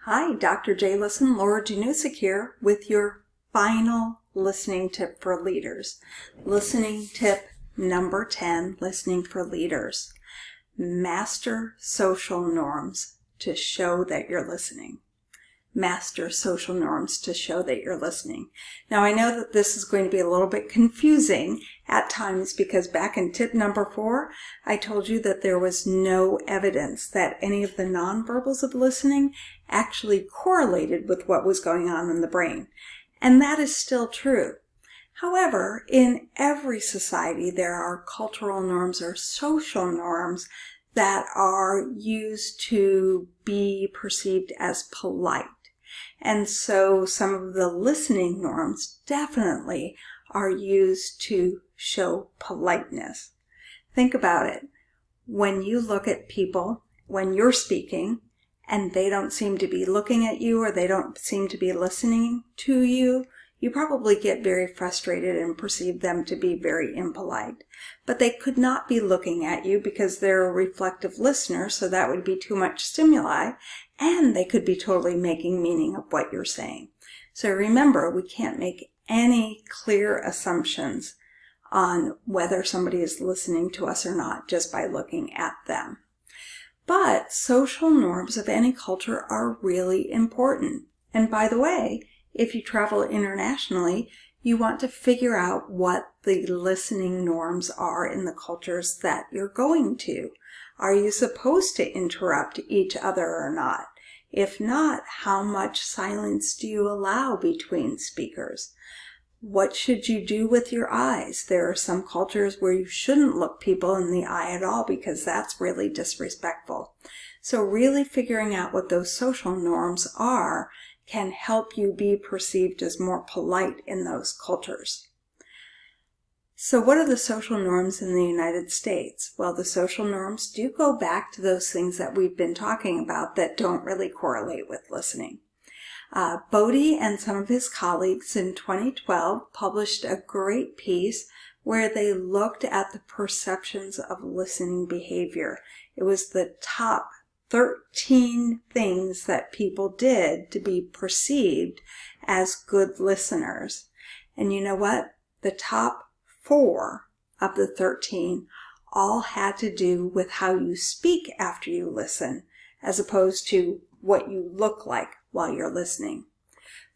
Hi, Dr. J. Listen, Laura Janusik here with your final listening tip for leaders. Listening tip number 10, listening for leaders. Master social norms to show that you're listening. Master social norms to show that you're listening. Now, I know that this is going to be a little bit confusing at times because back in tip number 4, I told you that there was no evidence that any of the nonverbals of listening actually correlated with what was going on in the brain. And that is still true. However, in every society, there are cultural norms or social norms that are used to be perceived as polite. And so some of the listening norms definitely are used to show politeness. Think about it. When you look at people, when you're speaking, and they don't seem to be looking at you or they don't seem to be listening to you, you probably get very frustrated and perceive them to be very impolite. But they could not be looking at you because they're a reflective listener, so that would be too much stimuli, and they could be totally making meaning of what you're saying. So remember, we can't make any clear assumptions on whether somebody is listening to us or not just by looking at them. But social norms of any culture are really important. And by the way, if you travel internationally, you want to figure out what the listening norms are in the cultures that you're going to. Are you supposed to interrupt each other or not? If not, how much silence do you allow between speakers? What should you do with your eyes? There are some cultures where you shouldn't look people in the eye at all because that's really disrespectful. So really figuring out what those social norms are can help you be perceived as more polite in those cultures. So what are the social norms in the United States? Well, the social norms do go back to those things that we've been talking about that don't really correlate with listening. Bodie and some of his colleagues in 2012 published a great piece where they looked at the perceptions of listening behavior. It was the top 13 things that people did to be perceived as good listeners. And you know what? The top 4 of the 13 all had to do with how you speak after you listen, as opposed to what you look like while you're listening.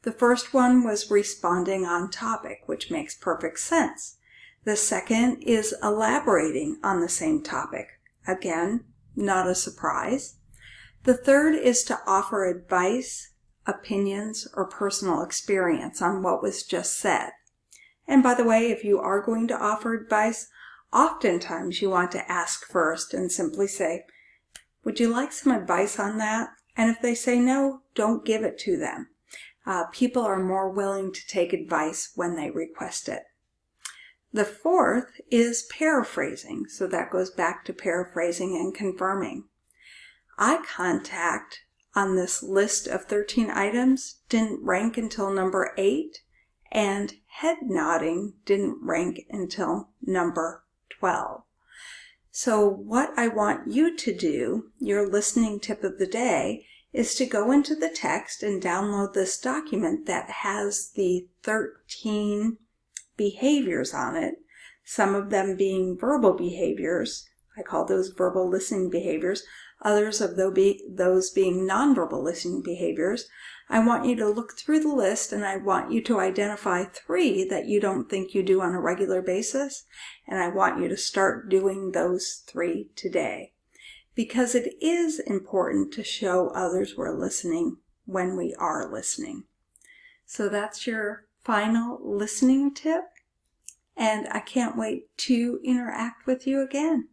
The first one was responding on topic, which makes perfect sense. The second is elaborating on the same topic. Again, not a surprise. The third is to offer advice, opinions, or personal experience on what was just said. And by the way, if you are going to offer advice, oftentimes you want to ask first and simply say, would you like some advice on that? And if they say no, don't give it to them. People are more willing to take advice when they request it. The fourth is paraphrasing. So that goes back to paraphrasing and confirming. Eye contact on this list of 13 items didn't rank until number 8, and head nodding didn't rank until number 12. So what I want you to do, your listening tip of the day, is to go into the text and download this document that has the 13 behaviors on it, some of them being verbal behaviors. I call those verbal listening behaviors. Others of those being nonverbal listening behaviors. I want you to look through the list and I want you to identify 3 that you don't think you do on a regular basis. And I want you to start doing those 3 today. Because it is important to show others we're listening when we are listening. So that's your final listening tip. And I can't wait to interact with you again.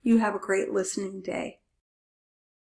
You have a great listening day.